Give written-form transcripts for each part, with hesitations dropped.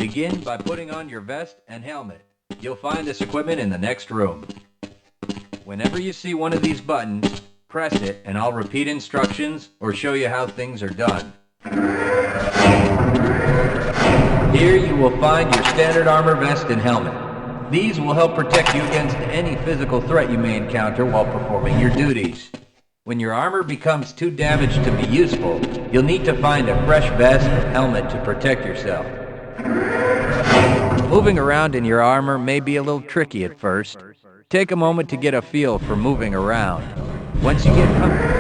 Begin by putting on your vest and helmet. You'll find this equipment in the next room. Whenever you see one of these buttons, press it and I'll repeat instructions or show you how things are done. Here you will find your standard armor vest and helmet. These will help protect you against any physical threat you may encounter while performing your duties. When your armor becomes too damaged to be useful, you'll need to find a fresh vest or helmet to protect yourself. Moving around in your armor may be a little tricky at first. Take a moment to get a feel for moving around. Once you get comfortable,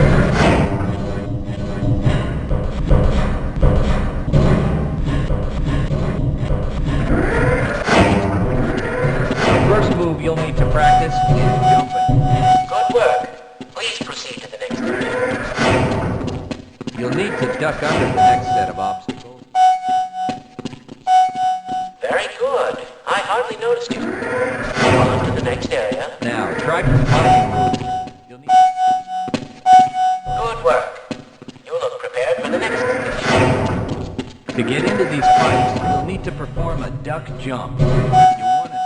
the first move you'll need to practice is jumping. Good work. Please proceed to the next area. You'll need to duck under the next set of obstacles. Very good. I hardly noticed you. On to the next area. Now, try combining moves. You'll need Good work. You look prepared for the next stage. to get into these pipes, you'll need to perform a duck jump. You want to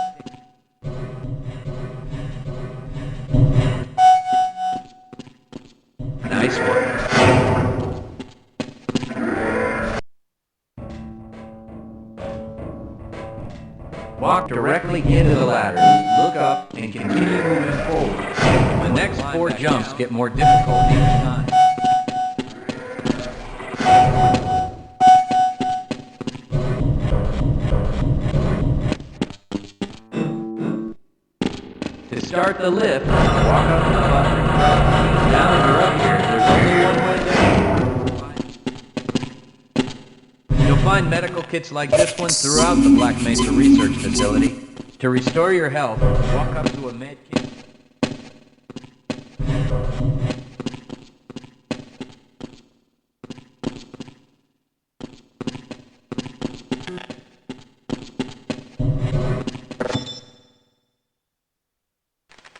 Nice work. Walk directly into the ladder, look up, and continue moving forward. The next 4 jumps get more difficult each time. To start the lift, walk up to the button. Now that you're up here, there's only one way down. You'll find medical kits like this one throughout the Black Mesa Research Facility. To restore your health, walk up to a med kit.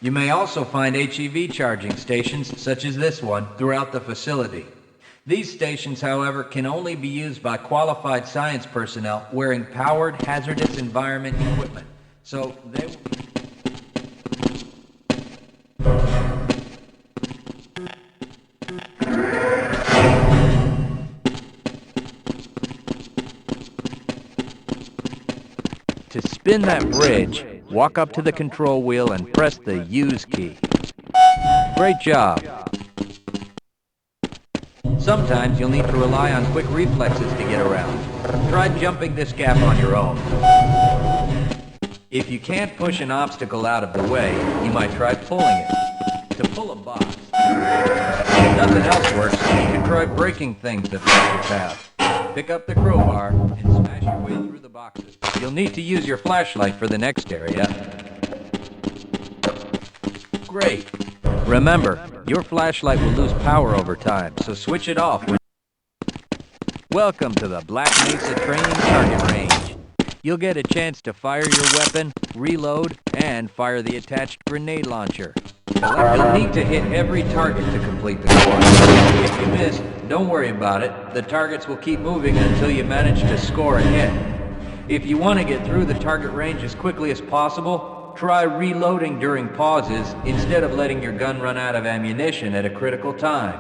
You may also find HEV charging stations, such as this one, throughout the facility. These stations, however, can only be used by qualified science personnel wearing powered hazardous environment equipment. So they will be... To spin that bridge, walk up to the control wheel and press the use key. Great job. Sometimes you'll need to rely on quick reflexes to get around. Try jumping this gap on your own. If you can't push an obstacle out of the way, you might try pulling it. To pull a box. If nothing else works, you can try breaking things that block your path. Pick up the crowbar and smash your way through the boxes. You'll need to use your flashlight for the next area. Great. Remember, your flashlight will lose power over time, so switch it off when... Welcome to the Black Mesa Training Target Range. You'll get a chance to fire your weapon, reload, and fire the attached grenade launcher. You'll need to hit every target to complete the course. If you miss, don't worry about it. The targets will keep moving until you manage to score a hit. If you want to get through the target range as quickly as possible, try reloading during pauses instead of letting your gun run out of ammunition at a critical time.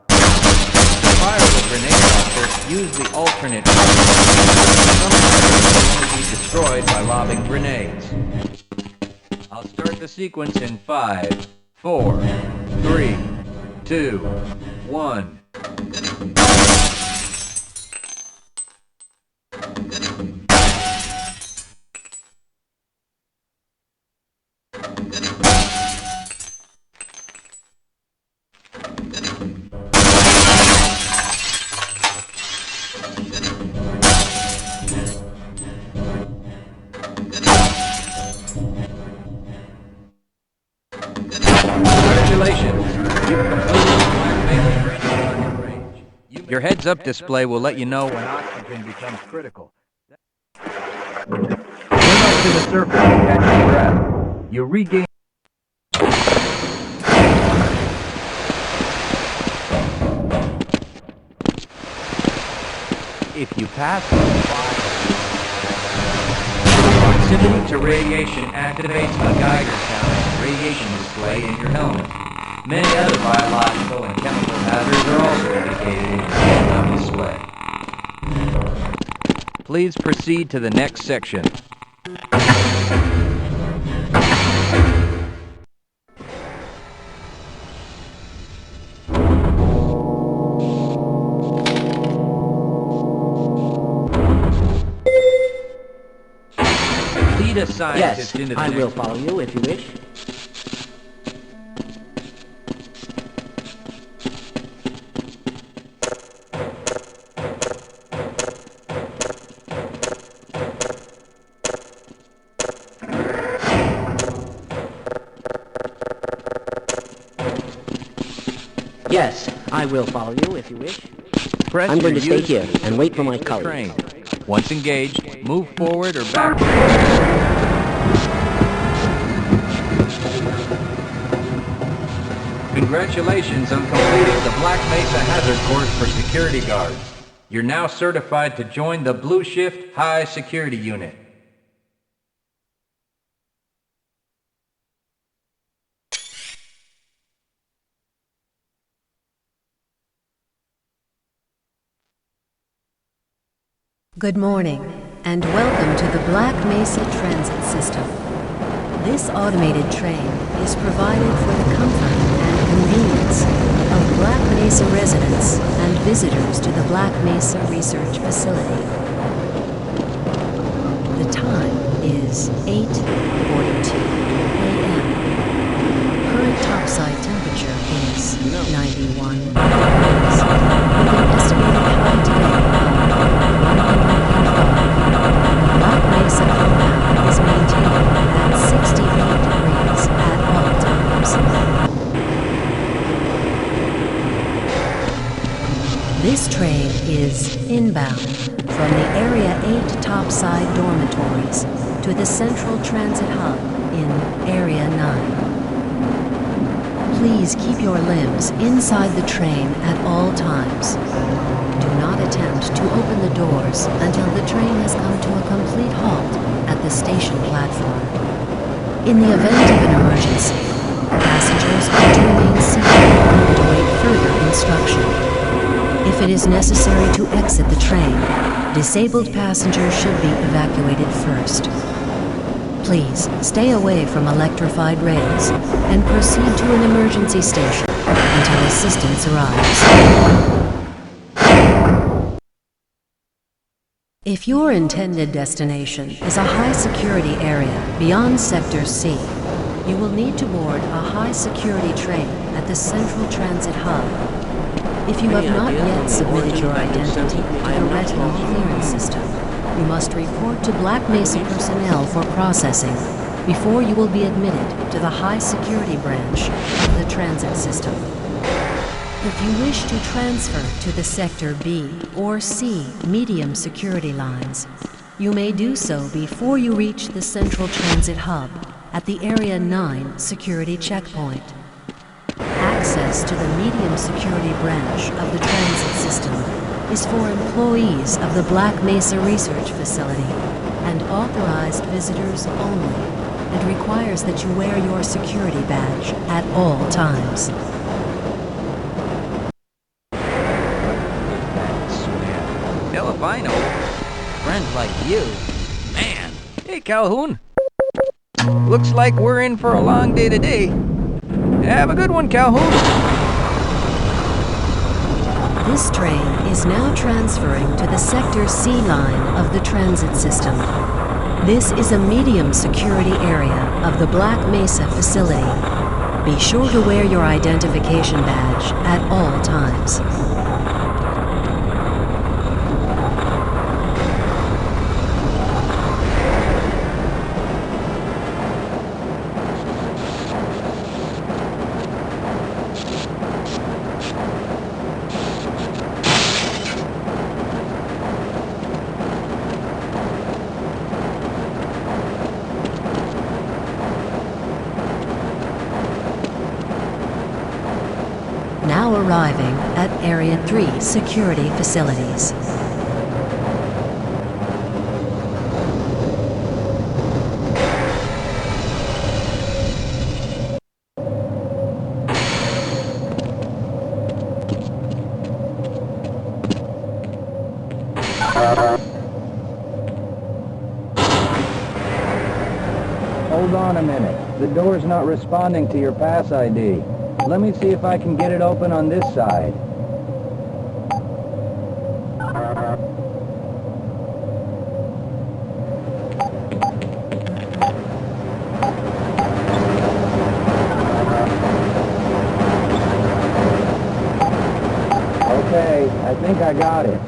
To fire the grenade launcher, use the alternate. Some targets will be destroyed by lobbing grenades. I'll start the sequence in 5, 4, 3, 2, 1. Your heads-up display will let you know when oxygen becomes critical. Swim up to the surface and catch your breath. You regain... If you pass... Proximity to radiation activates a Geiger counter radiation display in your helmet. Many other biological and chemical hazards are also indicated in your head-up display. Please proceed to the next section. Lead a scientist Yes, into the I next will follow you if you wish. Yes, I will follow you if you wish. Press I'm going your to stay use here key and wait for my engage the colleagues. train. Once engaged, move forward or backward. Congratulations on completing the Black Mesa Hazard Course for security guards. You're now certified to join the Blue Shift High Security Unit. Good morning, and welcome to the Black Mesa Transit System. This automated train is provided for the comfort and convenience of Black Mesa residents and visitors to the Black Mesa Research Facility. The time is 8:42 a.m. Current topside temperature is 91 degrees, with an estimated high today of 105. The Black Mesa compound is maintained at 68 degrees at all times. This train is inbound from the Area 8 topside dormitories to the Central Transit Hub in Area 9. Please keep your limbs inside the train at all times. Do not attempt to open the doors until the train has come to a complete halt at the station platform. In the event of an emergency, passengers are to remain seated and await further instruction. If it is necessary to exit the train, disabled passengers should be evacuated first. Please stay away from electrified rails and proceed to an emergency station until assistance arrives. If your intended destination is a high-security area beyond Sector C, you will need to board a high-security train at the Central Transit Hub. If you have not yet submitted your identity to the retinal clearance system, you must report to Black Mesa personnel for processing before you will be admitted to the high-security branch of the transit system. If you wish to transfer to the Sector B or C medium security lines, you may do so before you reach the Central Transit Hub at the Area 9 security checkpoint. Access to the medium security branch of the transit system is for employees of the Black Mesa Research Facility and authorized visitors only, and requires that you wear your security badge at all times. Hell if I know. Friends like you. Man. Hey, Calhoun. Looks like we're in for a long day today. Have a good one, Calhoun. This train is now transferring to the Sector C line of the transit system. This is a medium security area of the Black Mesa facility. Be sure to wear your identification badge at all times. Now arriving at Area 3 security facilities. Hold on a minute. The door's not responding to your pass ID. Let me see if I can get it open on this side. Okay, I think I got it.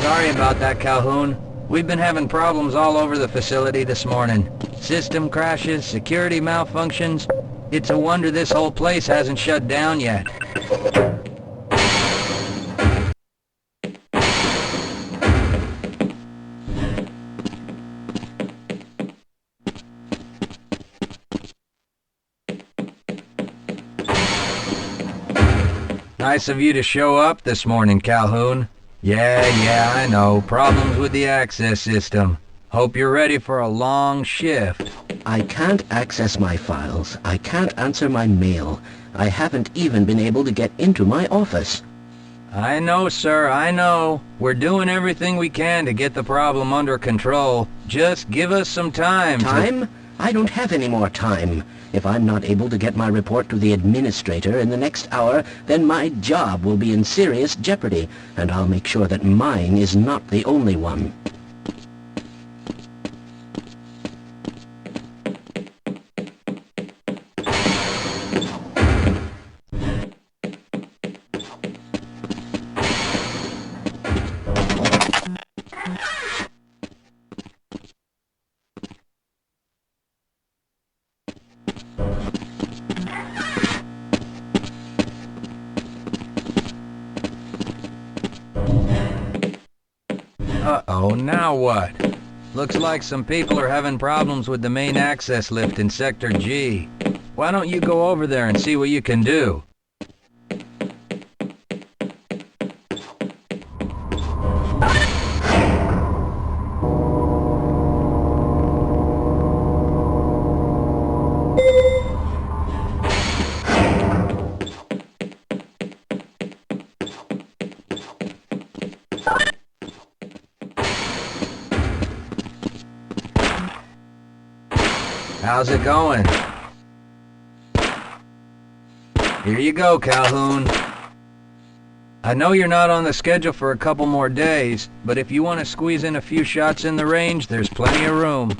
Sorry about that, Calhoun. We've been having problems all over the facility this morning. System crashes, security malfunctions. It's a wonder this whole place hasn't shut down yet. Nice of you to show up this morning, Calhoun. Yeah, I know. Problems with the access system. Hope you're ready for a long shift. I can't access my files. I can't answer my mail. I haven't even been able to get into my office. I know, sir, I know. We're doing everything we can to get the problem under control. Just give us some time. Time? I don't have any more time. If I'm not able to get my report to the administrator in the next hour, then my job will be in serious jeopardy, and I'll make sure that mine is not the only one. Uh-oh, now what? Looks like some people are having problems with the main access lift in Sector G. Why don't you go over there and see what you can do? How's it going? Here you go, Calhoun. I know you're not on the schedule for a couple more days, but if you want to squeeze in a few shots in the range, there's plenty of room.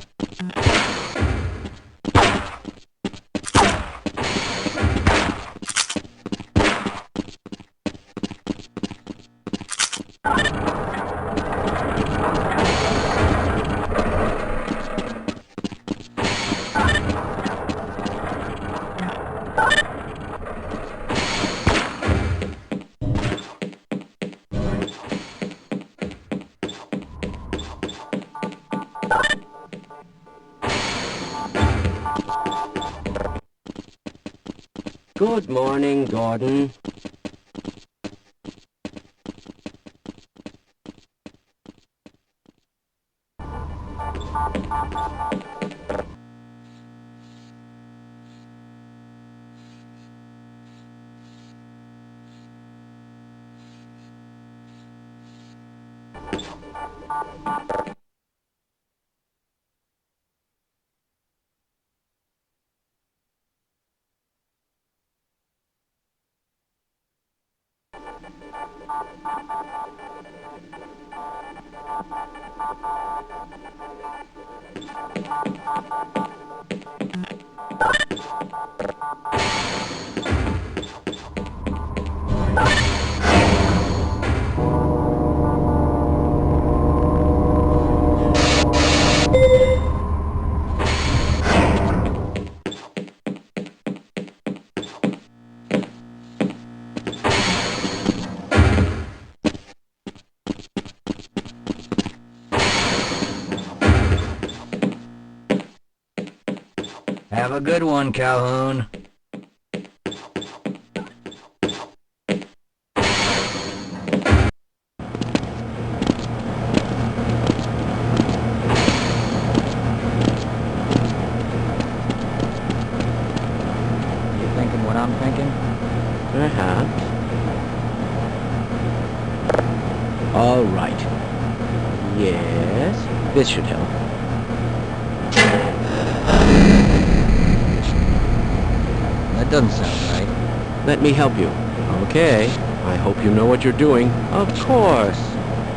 Good morning, Gordon. Have a good one, Calhoun. You thinking what I'm thinking? All right. Yes, this should help. That doesn't sound right. Let me help you. Okay. I hope you know what you're doing. Of course.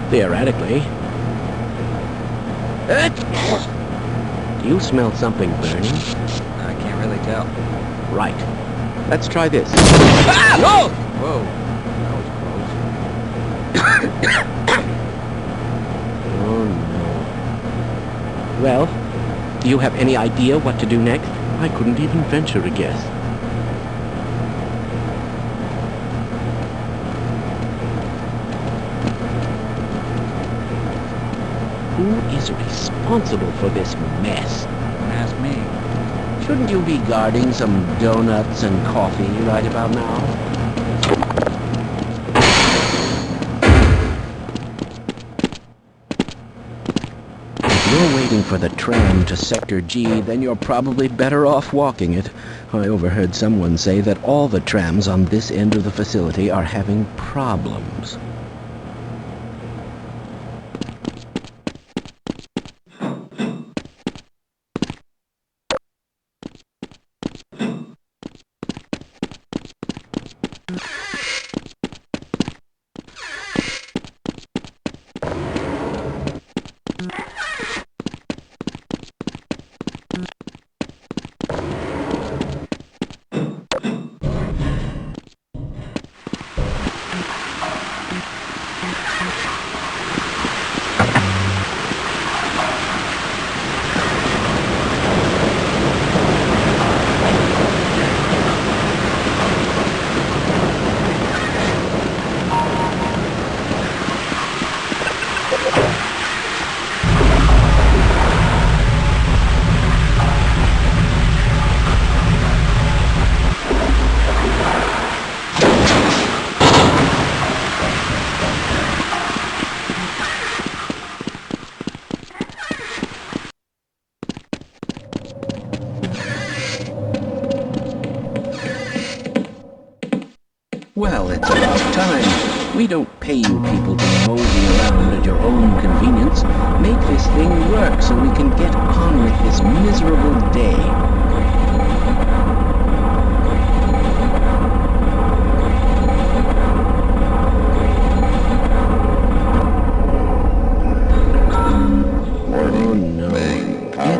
Theoretically. Do you smell something burning? I can't really tell. Right. Let's try this. Ah! Oh! Whoa. That was close. Oh no. Well, do you have any idea what to do next? I couldn't even venture a guess. Who is responsible for this mess? Don't ask me. Shouldn't you be guarding some donuts and coffee right about now? If you're waiting for the tram to Sector G, then you're probably better off walking it. I overheard someone say that all the trams on this end of the facility are having problems. Well, it's about time. We don't pay you people to mosey around at your own convenience. Make this thing work so we can get on with this miserable day. Oh no.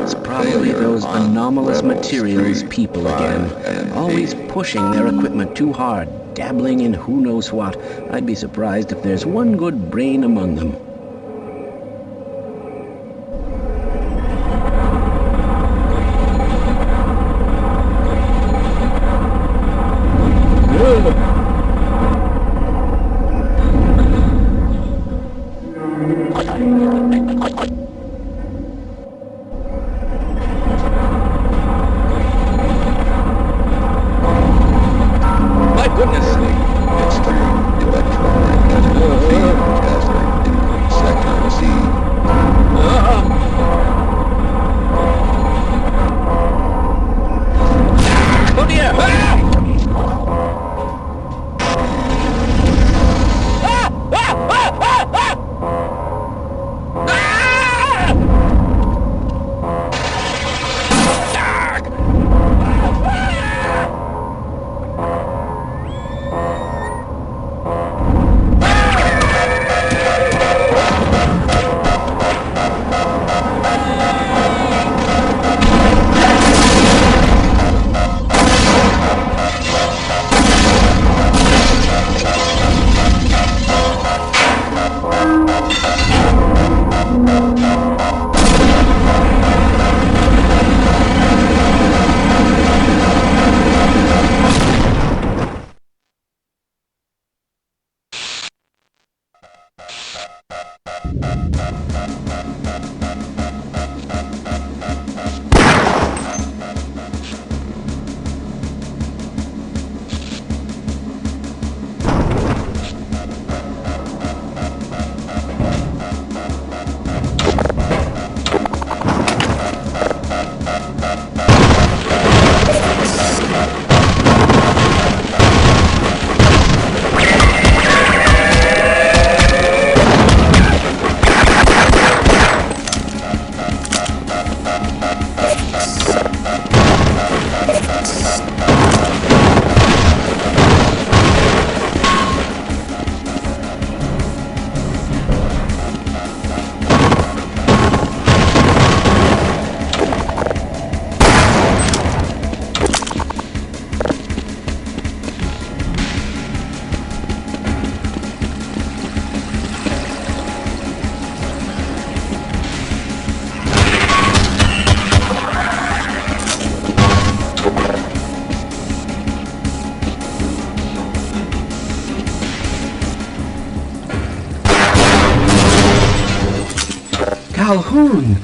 It's probably those anomalous materials people again. Always pushing their equipment too hard. Dabbling in who knows what. I'd be surprised if there's one good brain among them. Calhoun!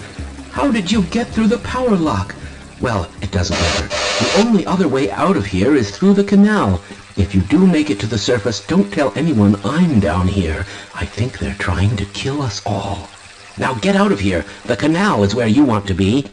How did you get through the power lock? Well, it doesn't matter. The only other way out of here is through the canal. If you do make it to the surface, don't tell anyone I'm down here. I think they're trying to kill us all. Now get out of here. The canal is where you want to be.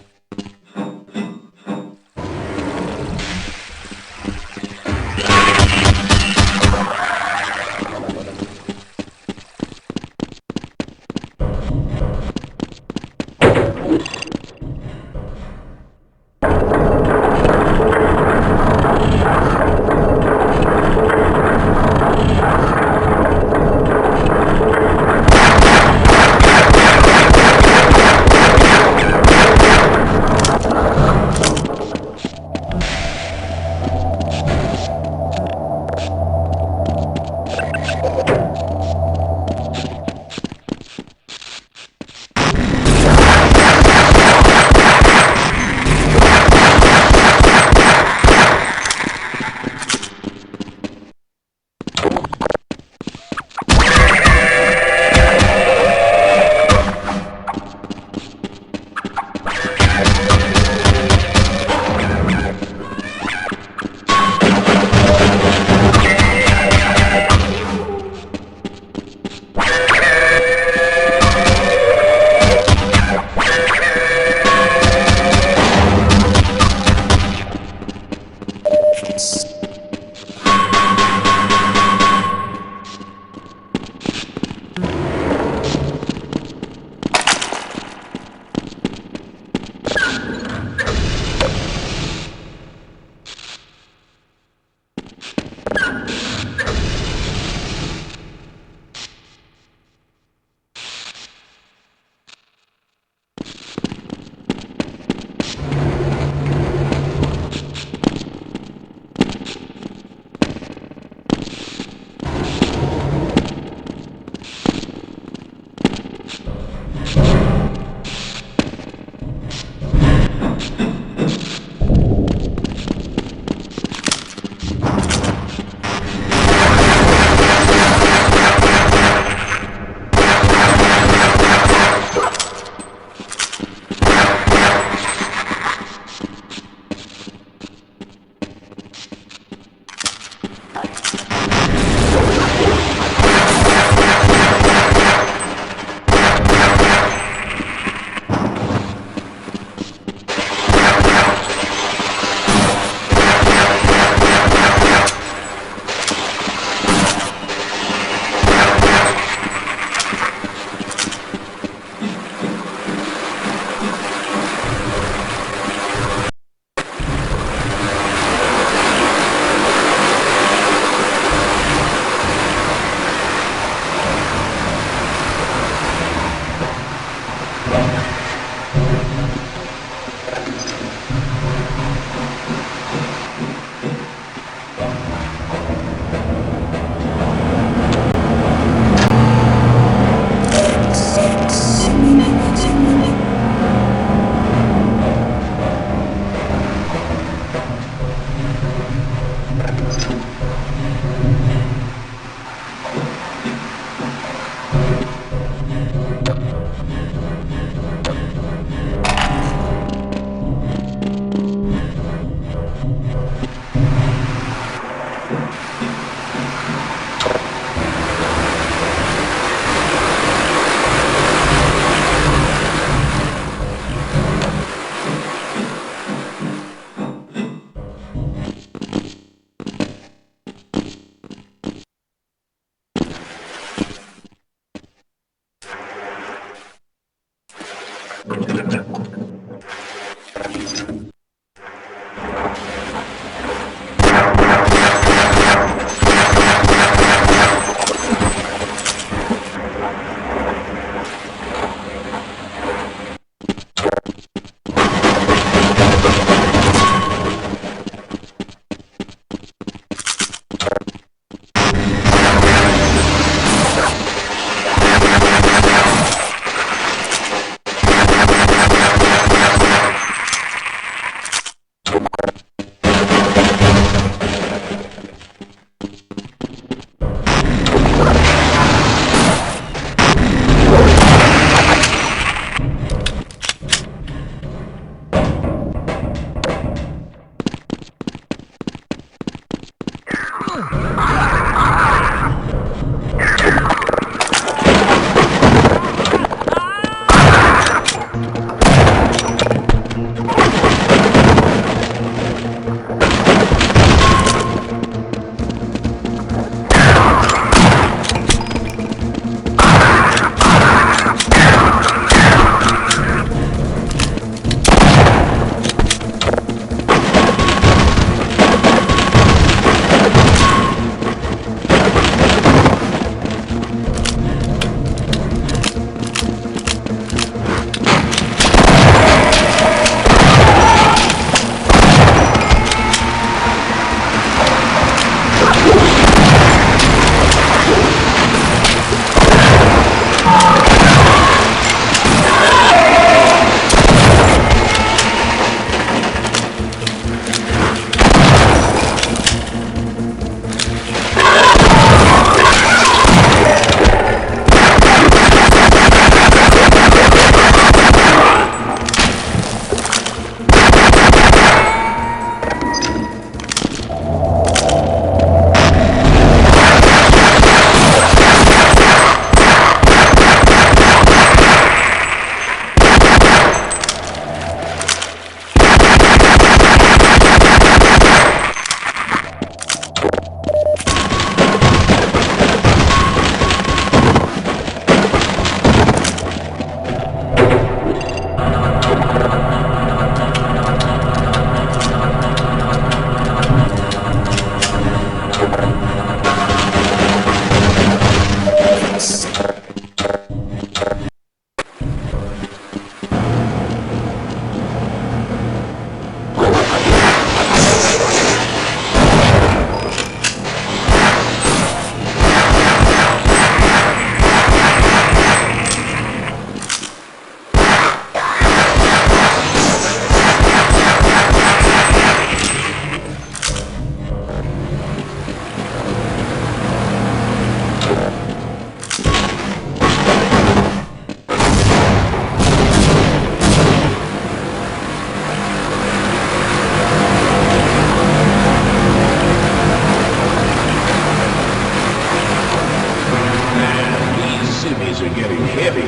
are getting heavy.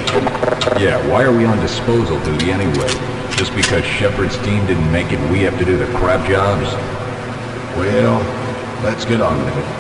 Yeah, why are we on disposal duty anyway? Just because Shepard's team didn't make it, we have to do the crap jobs? Well, let's get on with it.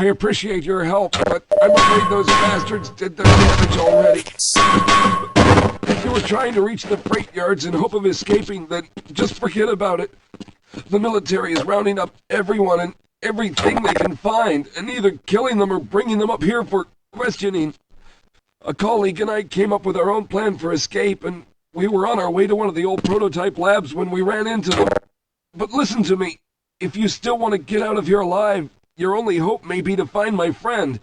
I appreciate your help, but I'm afraid those bastards did their damage already. If you were trying to reach the freight yards in hope of escaping, then just forget about it. The military is rounding up everyone and everything they can find, and either killing them or bringing them up here for questioning. A colleague and I came up with our own plan for escape, and we were on our way to one of the old prototype labs when we ran into them. But listen to me. If you still want to get out of here alive, your only hope may be to find my friend.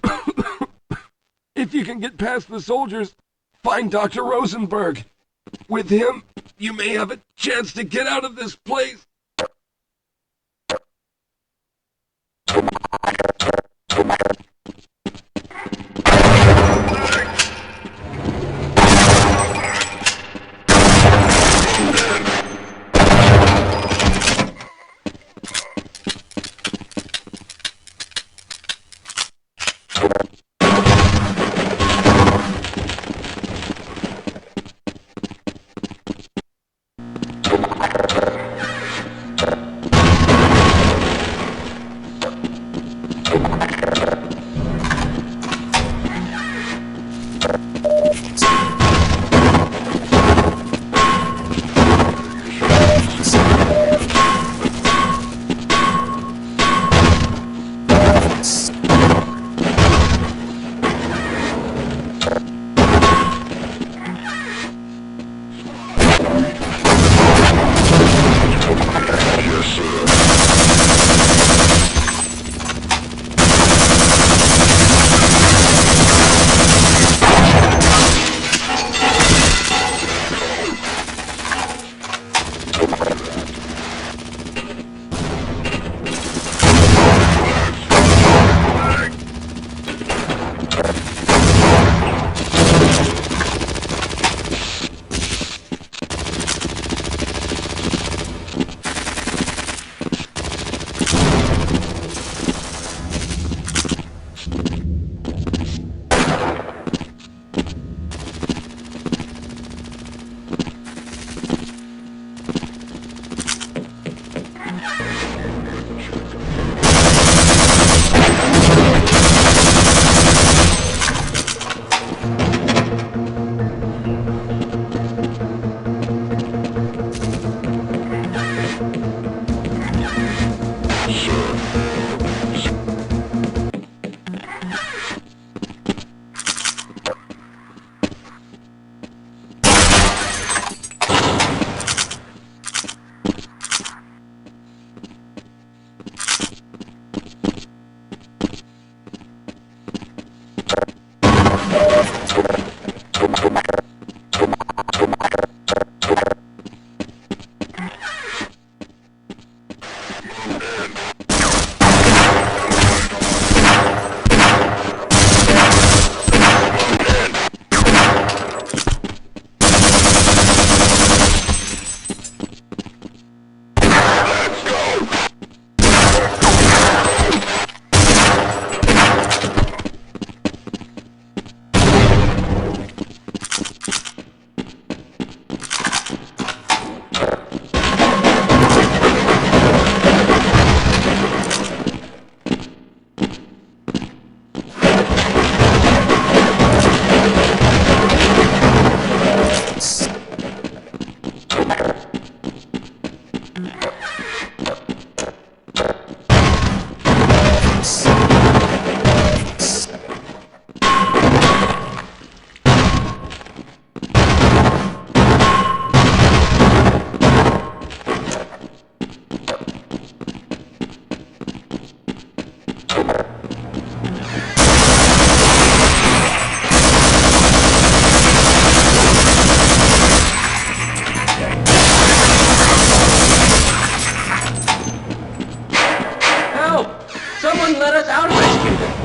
If you can get past the soldiers, find Dr. Rosenberg. With him, you may have a chance to get out of this place.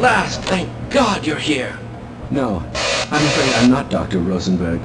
last. Thank God you're here. No, I'm afraid I'm not Dr. Rosenberg.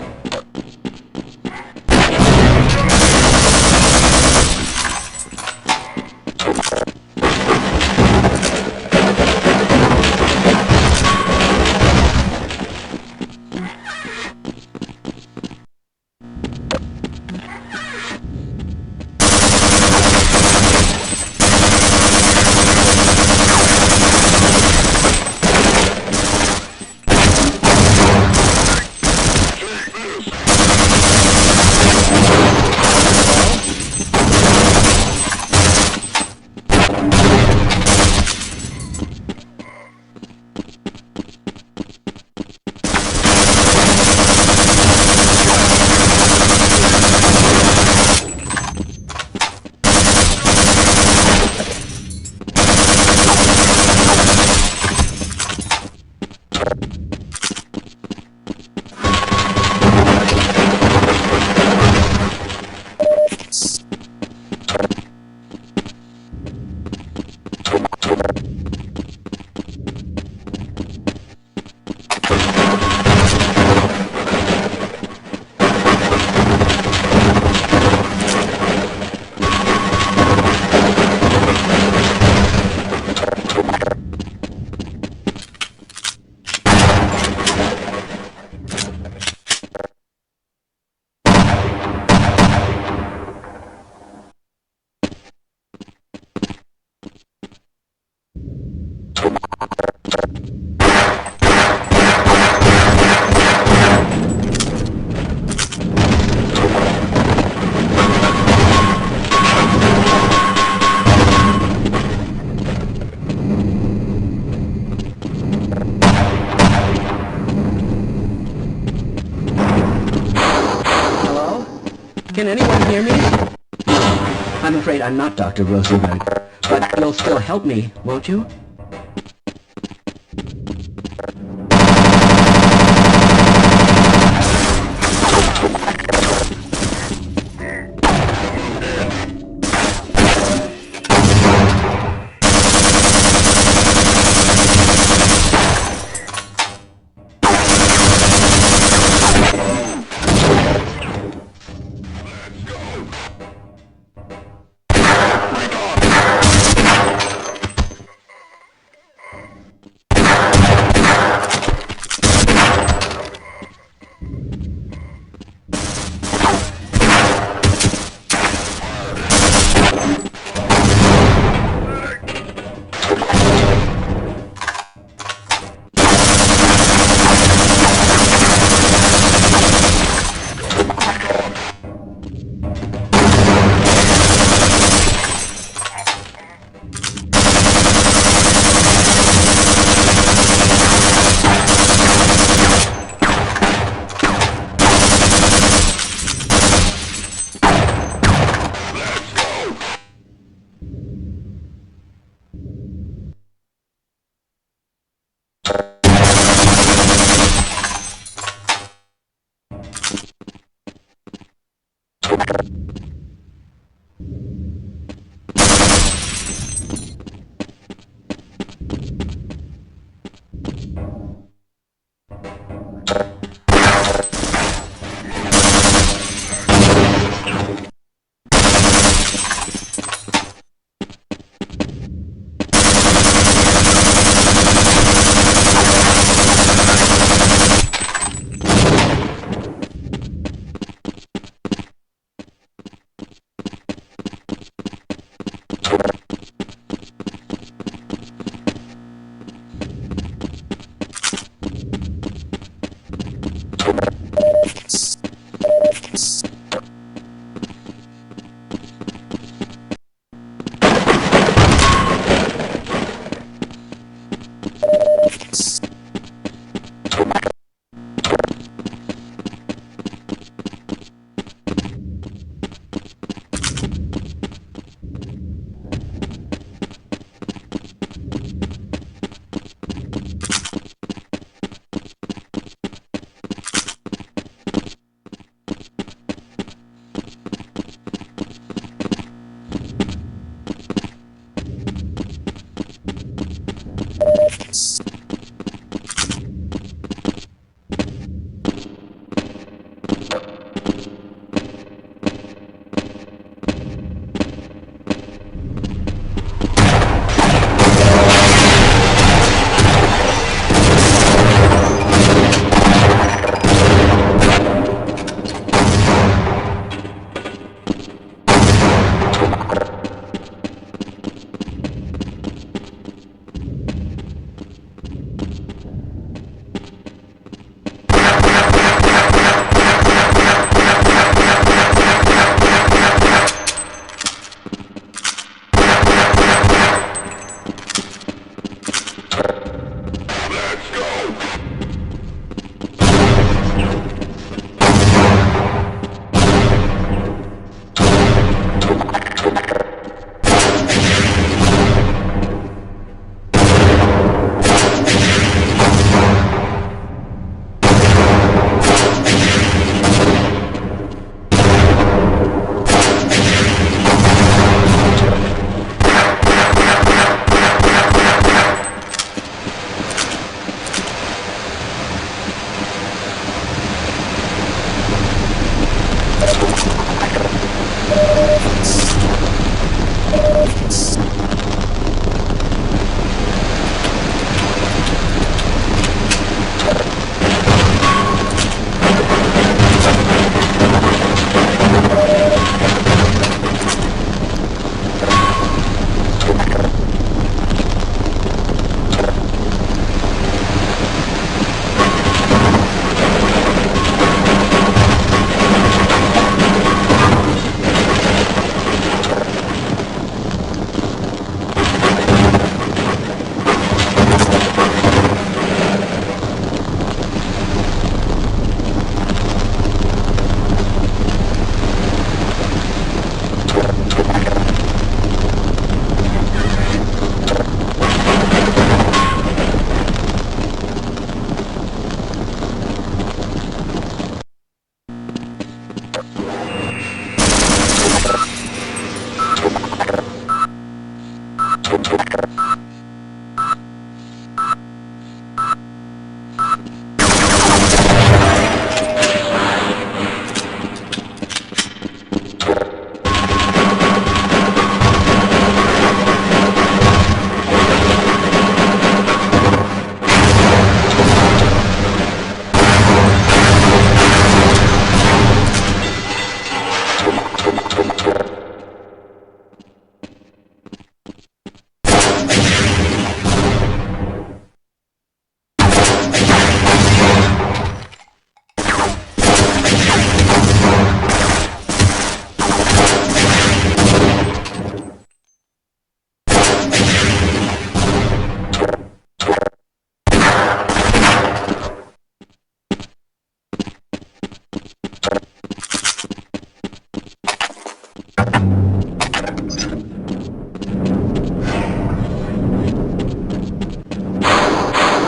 Can anyone hear me? I'm afraid I'm not Dr. Rosenberg, but you'll still help me, won't you?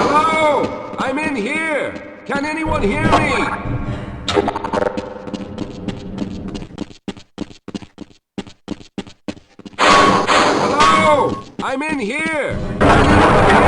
Hello? I'm in here! Can anyone hear me? Hello? I'm in here! Can anyone hear me?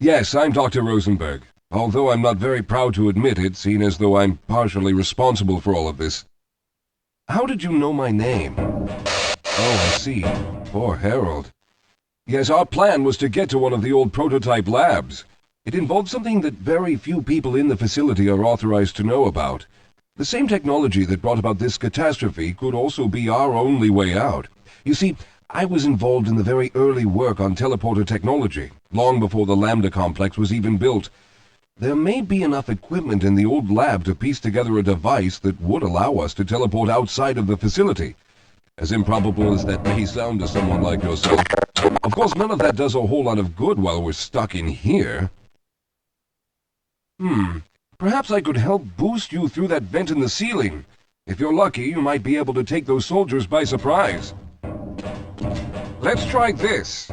Yes, I'm Dr. Rosenberg. Although I'm not very proud to admit it, seeing as though I'm partially responsible for all of this. How did you know my name? Oh, I see. Poor Harold. Yes, our plan was to get to one of the old prototype labs. It involved something that very few people in the facility are authorized to know about. The same technology that brought about this catastrophe could also be our only way out. You see, I was involved in the very early work on teleporter technology, long before the Lambda complex was even built. There may be enough equipment in the old lab to piece together a device that would allow us to teleport outside of the facility. As improbable as that may sound to someone like yourself, of course none of that does a whole lot of good while we're stuck in here. Perhaps I could help boost you through that vent in the ceiling. If you're lucky, you might be able to take those soldiers by surprise. Let's try this.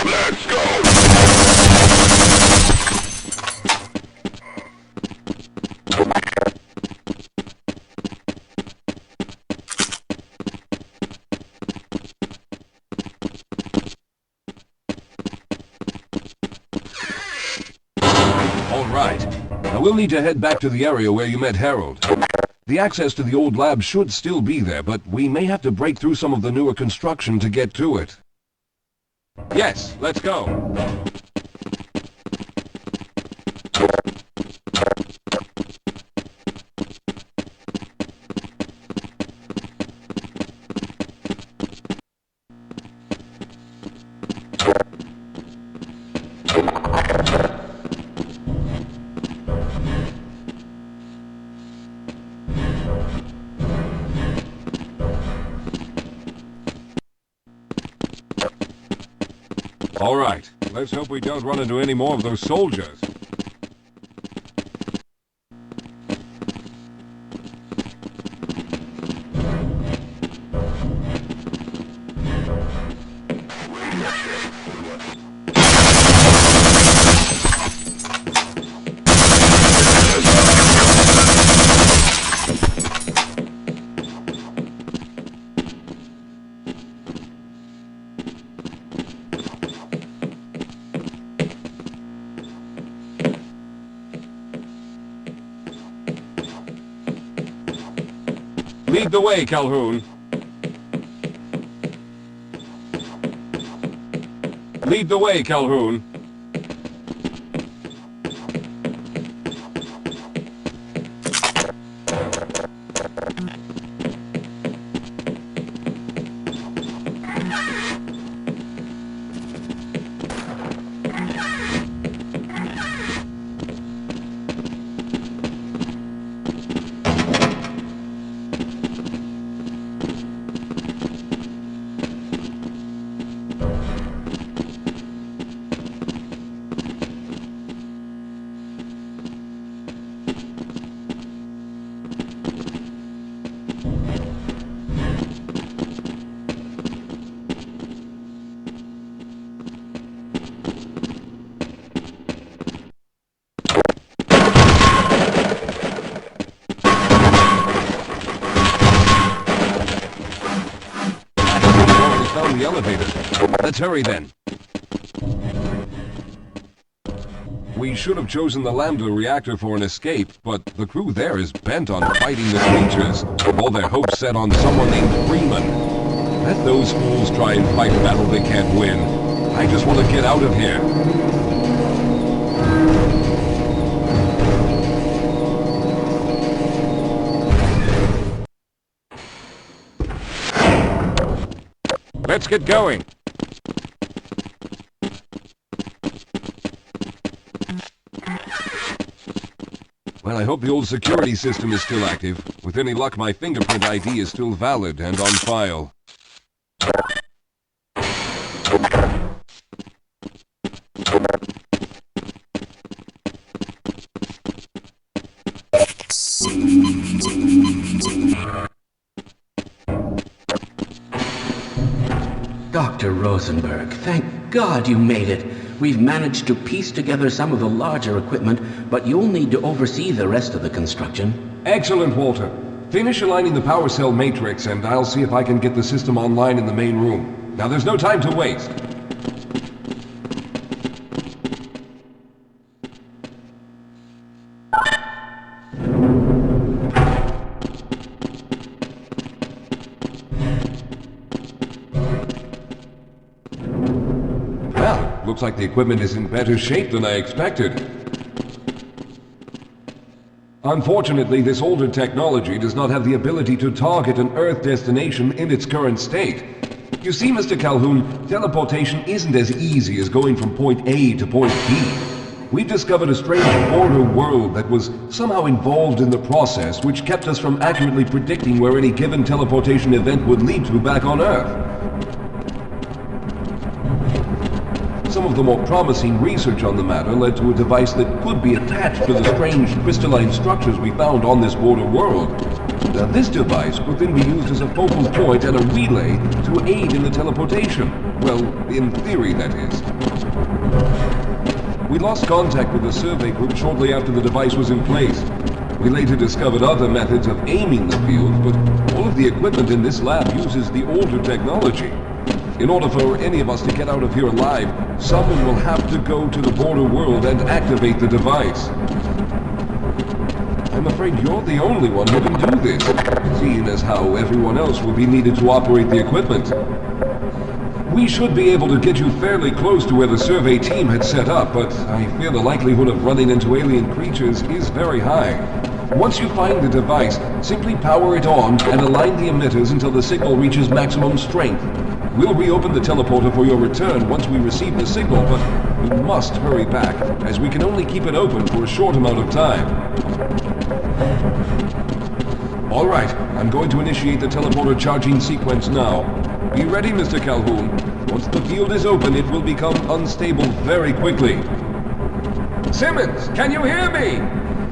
Let's go! All right. Now we'll need to head back to the area where you met Harold. The access to the old lab should still be there, but we may have to break through some of the newer construction to get to it. Yes, let's go. All right, let's hope we don't run into any more of those soldiers. Lead the way, Calhoun. Lead the way, Calhoun. The elevator. Let's hurry then. We should have chosen the Lambda reactor for an escape, but the crew there is bent on fighting the creatures, all their hopes set on someone named Freeman. Let those fools try and fight a battle they can't win. I just want to get out of here. Let's get going. Well, I hope the old security system is still active. With any luck, my fingerprint ID is still valid and on file. Dr. Rosenberg, thank God you made it. We've managed to piece together some of the larger equipment, but you'll need to oversee the rest of the construction. Excellent, Walter. Finish aligning the power cell matrix, and I'll see if I can get the system online in the main room. Now, there's no time to waste. Looks like the equipment is in better shape than I expected. Unfortunately, this older technology does not have the ability to target an Earth destination in its current state. You see, Mr. Calhoun, teleportation isn't as easy as going from point A to point B. We've discovered a strange border world that was somehow involved in the process, which kept us from accurately predicting where any given teleportation event would lead to back on Earth. Some of the more promising research on the matter led to a device that could be attached to the strange crystalline structures we found on this border world. Now, this device could then be used as a focal point and a relay to aid in the teleportation. Well, in theory, that is. We lost contact with the survey group shortly after the device was in place. We later discovered other methods of aiming the field, but all of the equipment in this lab uses the older technology. In order for any of us to get out of here alive, someone will have to go to the border world and activate the device. I'm afraid you're the only one who can do this, seeing as how everyone else will be needed to operate the equipment. We should be able to get you fairly close to where the survey team had set up, but I fear the likelihood of running into alien creatures is very high. Once you find the device, simply power it on and align the emitters until the signal reaches maximum strength. We'll reopen the teleporter for your return once we receive the signal, but you must hurry back, as we can only keep it open for a short amount of time. All right, I'm going to initiate the teleporter charging sequence now. Be ready, Mr. Calhoun. Once the field is open, it will become unstable very quickly. Simmons, can you hear me?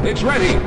It's ready.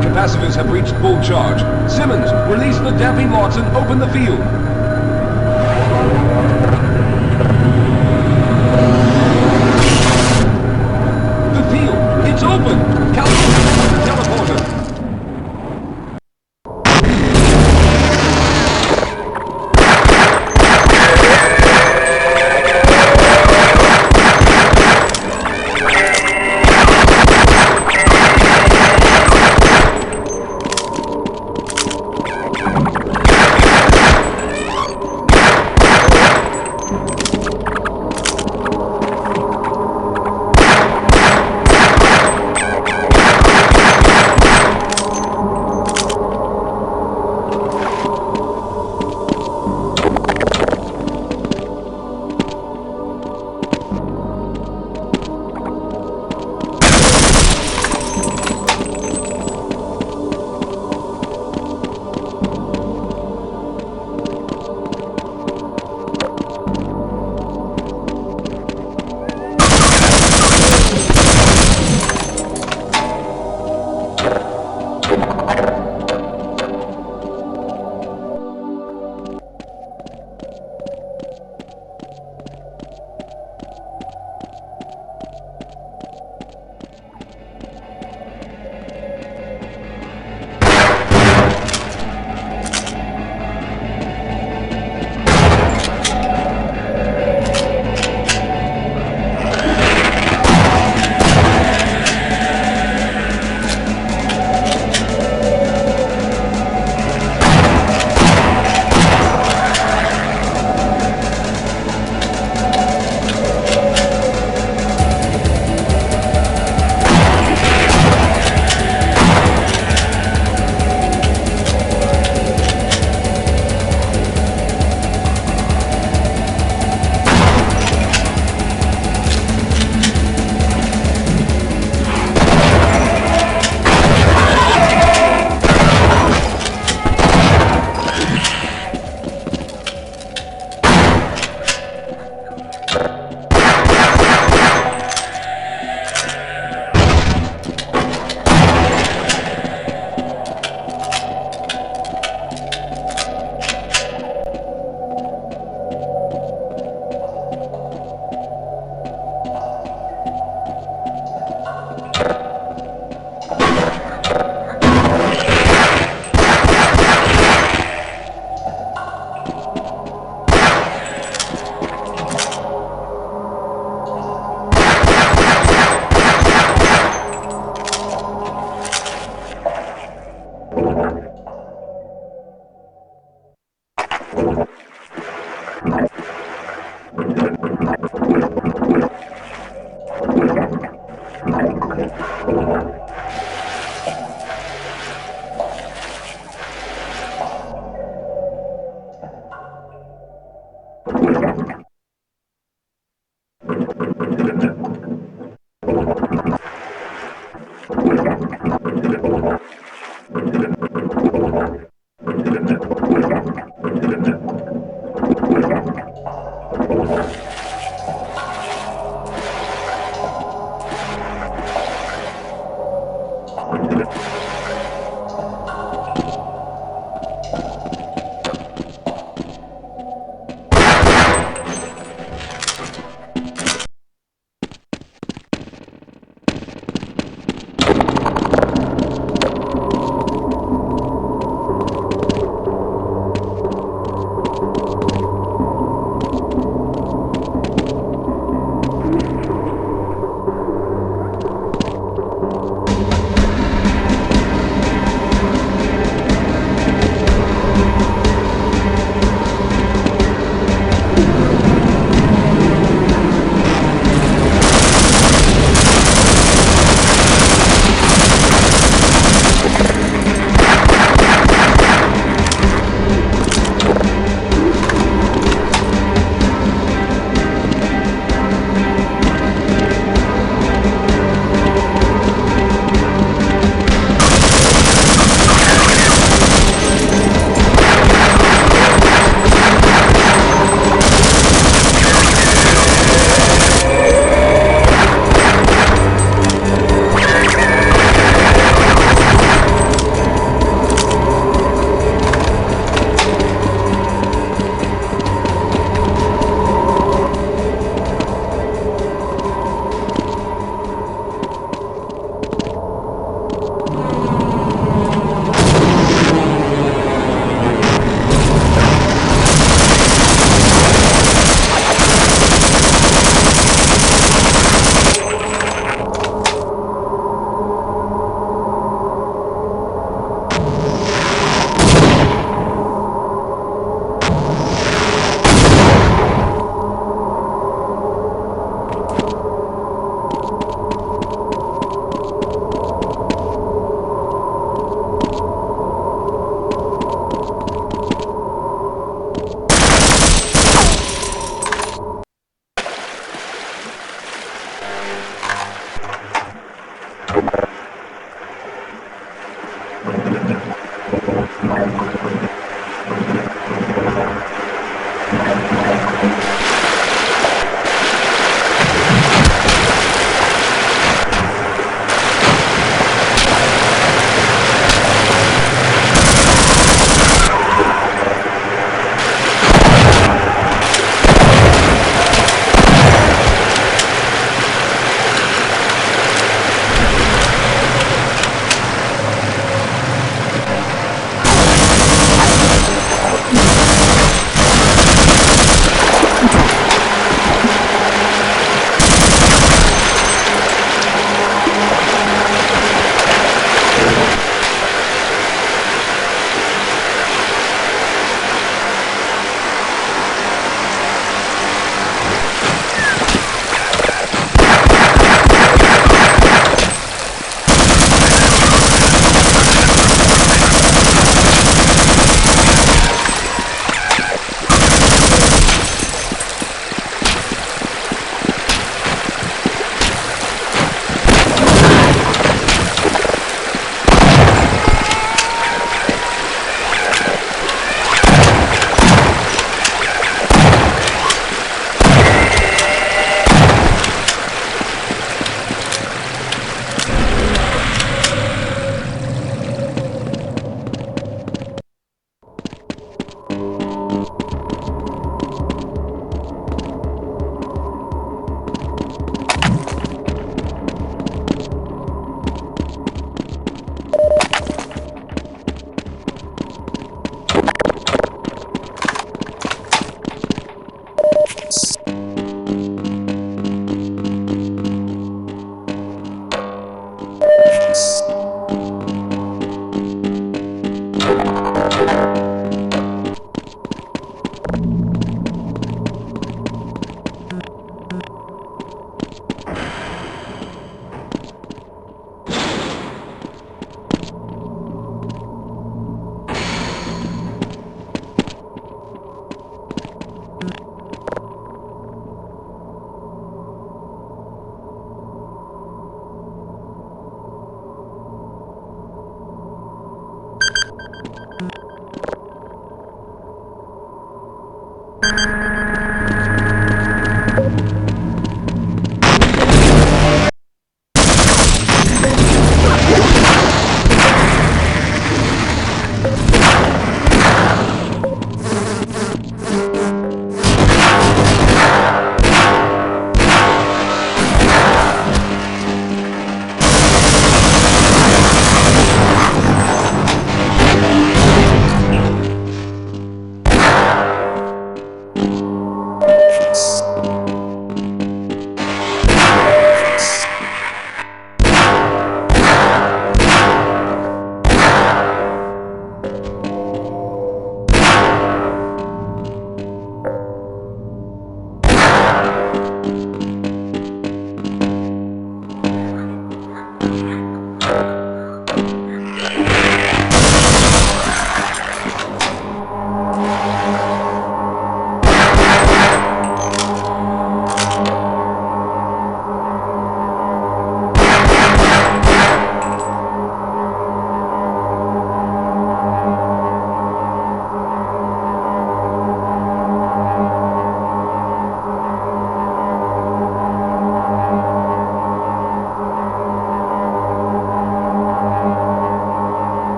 capacitors have reached full charge. Simmons, release the damping locks and open the field. The field, it's open! Calculate the teleporter.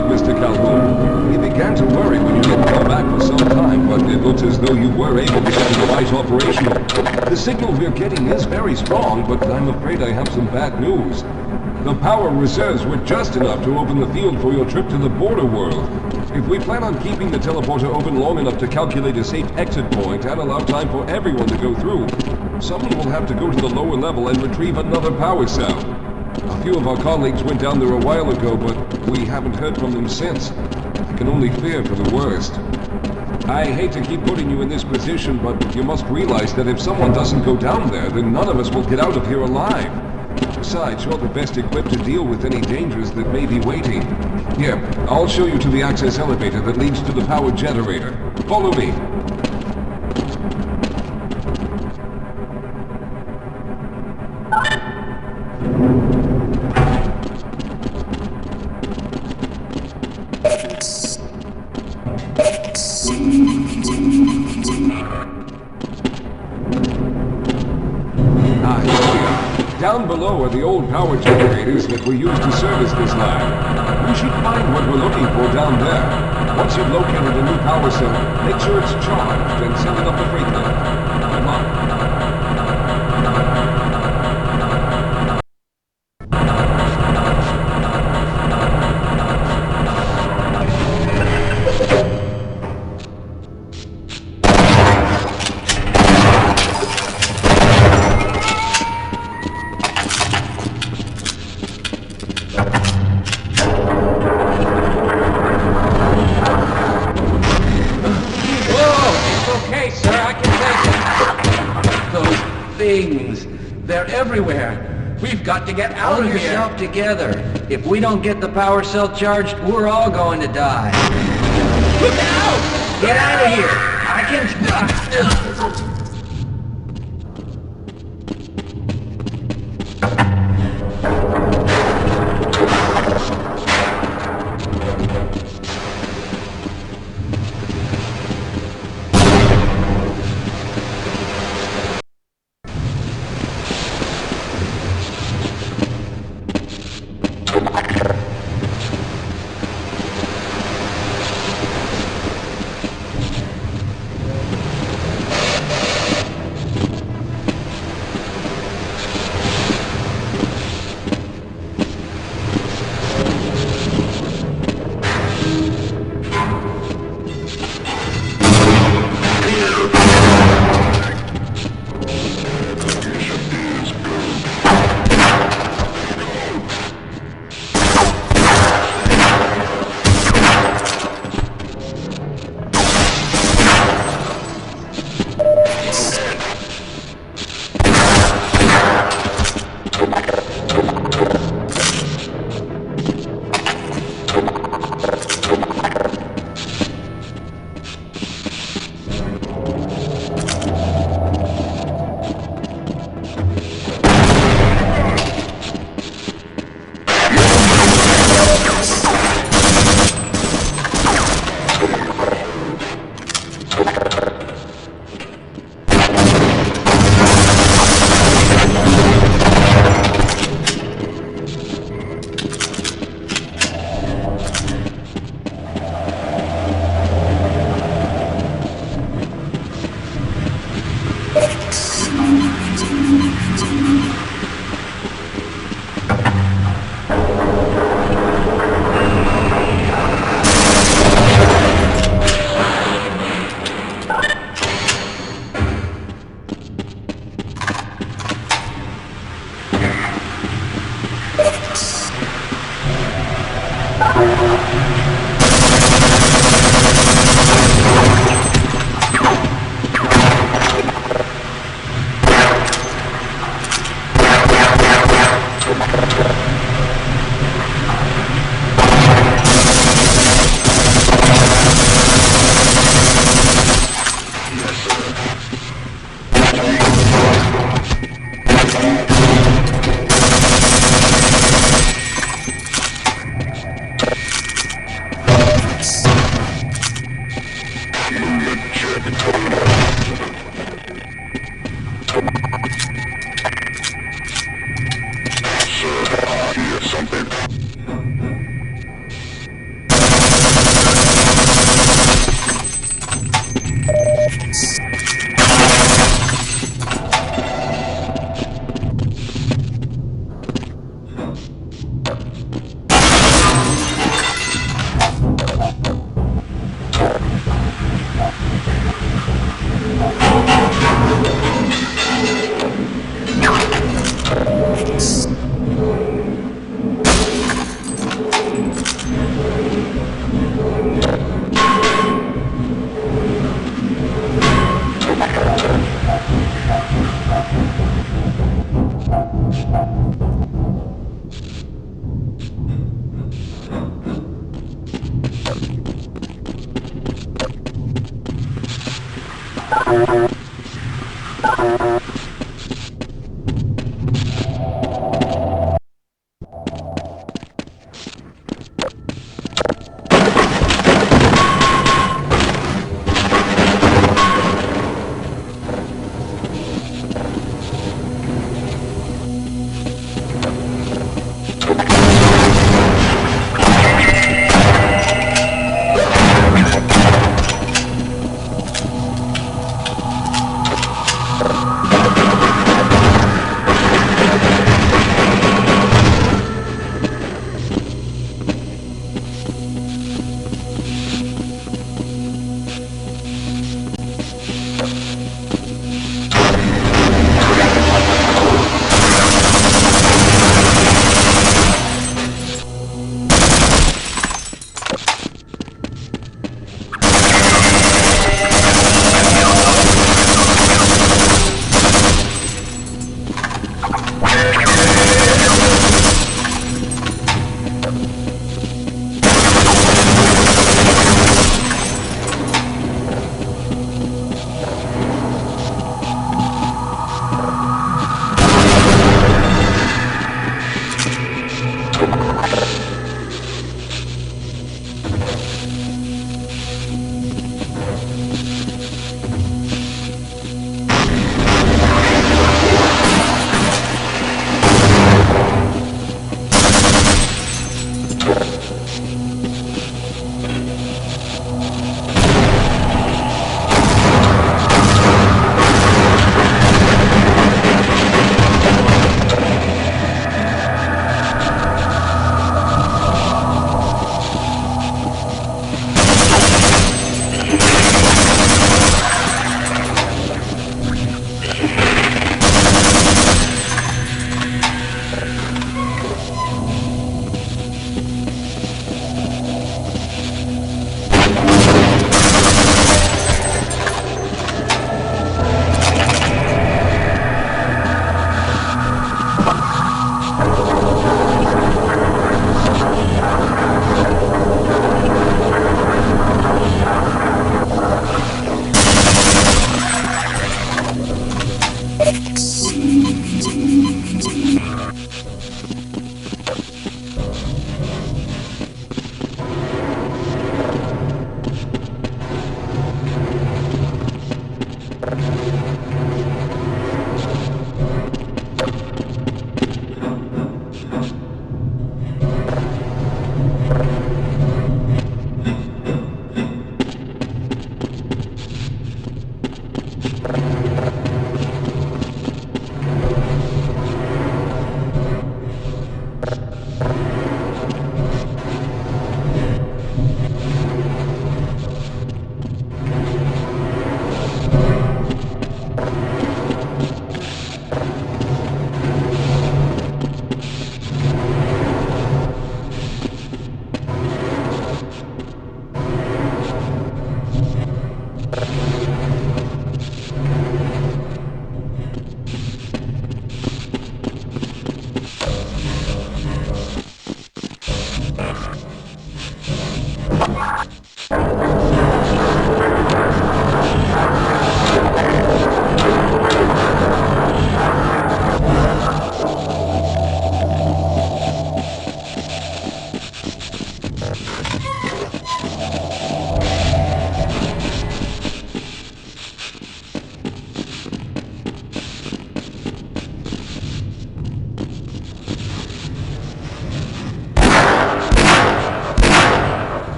enough, Mr. Calhoun. We began to worry when you didn't come back for some time, but it looks as though you were able to get the device operational. The signal we're getting is very strong, but I'm afraid I have some bad news. The power reserves were just enough to open the field for your trip to the border world. If we plan on keeping the teleporter open long enough to calculate a safe exit point and allow time for everyone to go through, someone will have to go to the lower level and retrieve another power cell. A few of our colleagues went down there a while ago, but we haven't heard from them since. I can only fear for the worst. I hate to keep putting you in this position, but you must realize that if someone doesn't go down there, then none of us will get out of here alive. Besides, you're the best equipped to deal with any dangers that may be waiting. Here, I'll show you to the access elevator that leads to the power generator. Follow me. Down below are the old power generators that were used to service this lab. We should find what we're looking for down there. Once you've located a new power cell, make sure it's charged and send it up the freight lift. Good luck. They're everywhere. We've got to get out of here. Hold yourself together. If we don't get the power cell charged, we're all going to die. Look out! Get out of here! I can...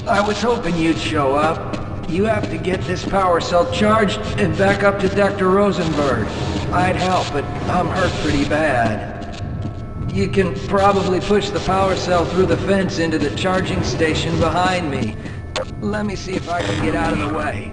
I was hoping you'd show up. You have to get this power cell charged and back up to Dr. Rosenberg. I'd help, but I'm hurt pretty bad. You can probably push the power cell through the fence into the charging station behind me. Let me see if I can get out of the way.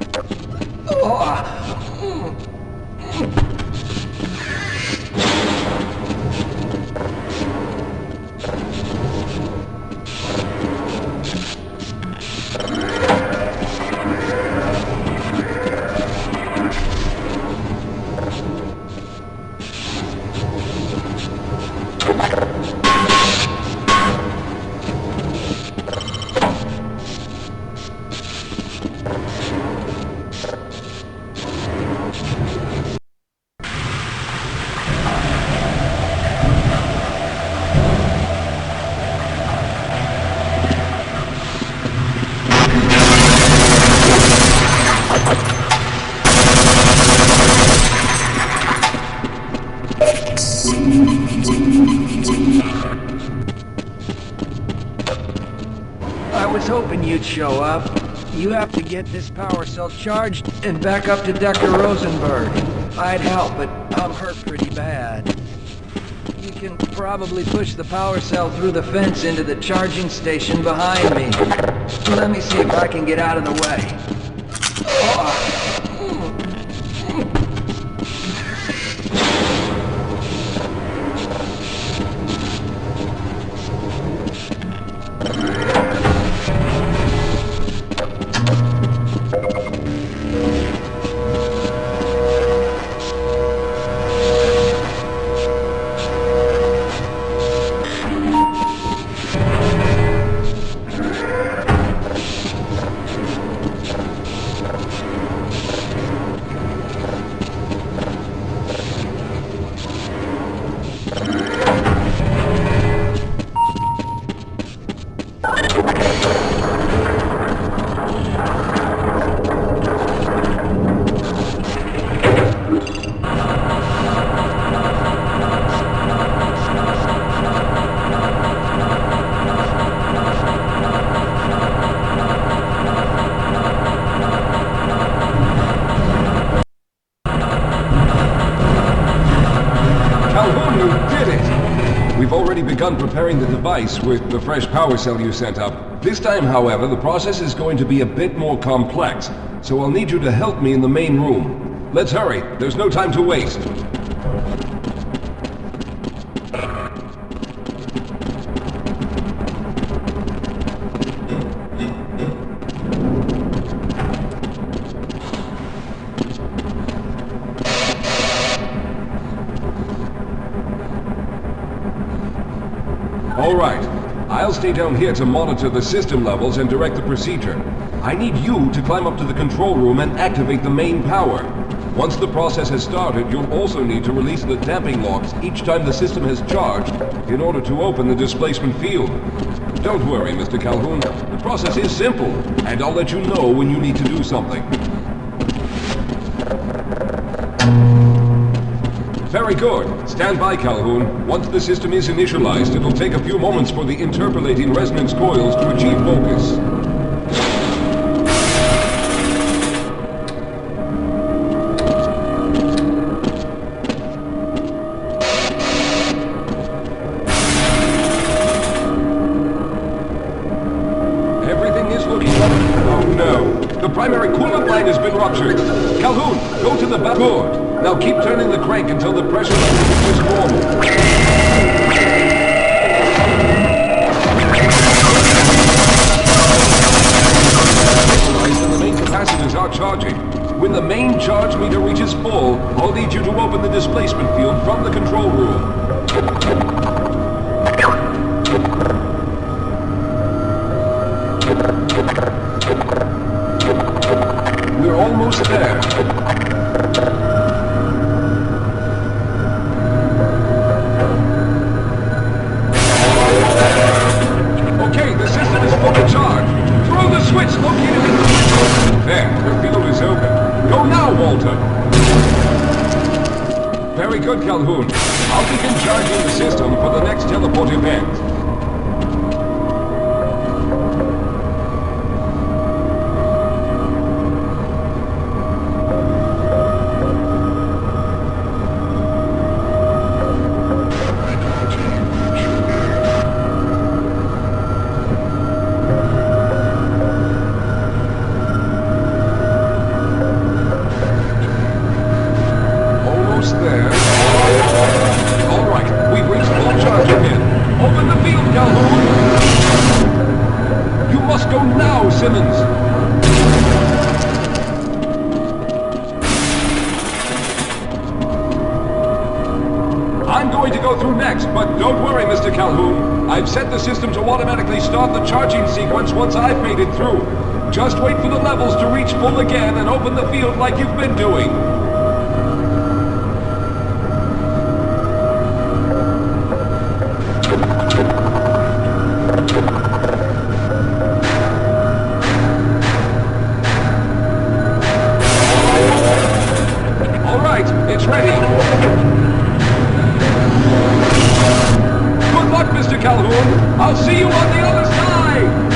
I was hoping you'd show up. You have to get this power cell charged and back up to Dr. Rosenberg. I'd help, but I'm hurt pretty bad. You can probably push the power cell through the fence into the charging station behind me. Let me see if I can get out of the way. We've already begun preparing the device with the fresh power cell you sent up. This time, however, the process is going to be a bit more complex, so I'll need you to help me in the main room. Let's hurry. There's no time to waste. All right. I'll stay down here to monitor the system levels and direct the procedure. I need you to climb up to the control room and activate the main power. Once the process has started, you'll also need to release the damping locks each time the system has charged in order to open the displacement field. Don't worry, Mr. Calhoun. The process is simple, and I'll let you know when you need to do something. Very good. Stand by, Calhoun. Once the system is initialized, it'll take a few moments for the interpolating resonance coils to achieve focus. Everything is looking up. Oh no. The primary coolant line has been ruptured. Calhoun, go to the back. Good. Now keep turning the crank until the pressure level is normal. And the main capacitors are charging. When the main charge meter reaches full, I'll need you to open the displacement field from the control room. We're almost there. Okay, the system is fully charged. Throw the switch located in the middle. There, the field is open. Go now, Walter. Very good, Calhoun. I'll begin charging the system for the next teleport event. Don't worry, Mr. Calhoun. I've set the system to automatically start the charging sequence once I've made it through. Just wait for the levels to reach full again and open the field like you've been doing. All right, it's ready. Good luck, Mr. Calhoun. I'll see you on the other side.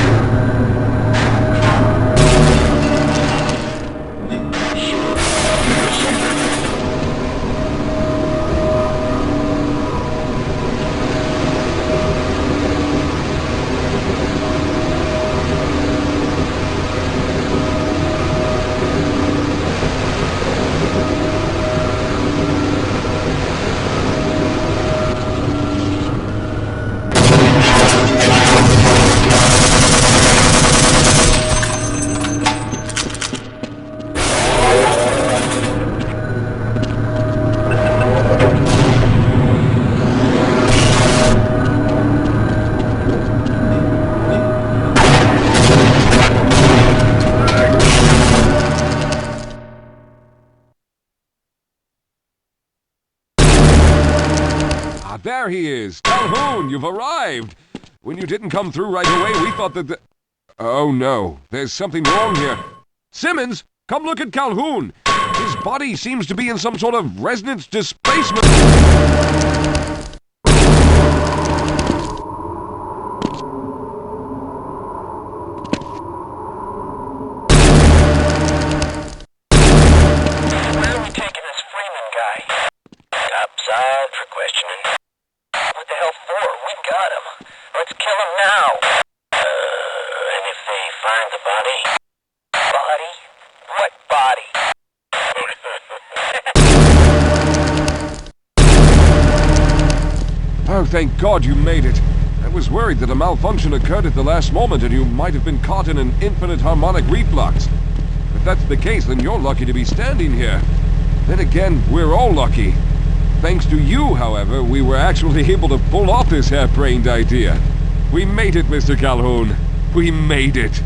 There he is! Calhoun, you've arrived! When you didn't come through right away, we thought that Oh no, there's something wrong here. Simmons, come look at Calhoun! His body seems to be in some sort of resonance displacement. Where are we taking this Freeman guy? Topside for questioning. What the hell for? We got him. Let's kill him now. And if they find the body? Body? What body? Oh, thank God you made it. I was worried that a malfunction occurred at the last moment and you might have been caught in an infinite harmonic reflux. If that's the case, then you're lucky to be standing here. Then again, we're all lucky. Thanks to you, however, we were actually able to pull off this harebrained idea. We made it, Mr. Calhoun. We made it.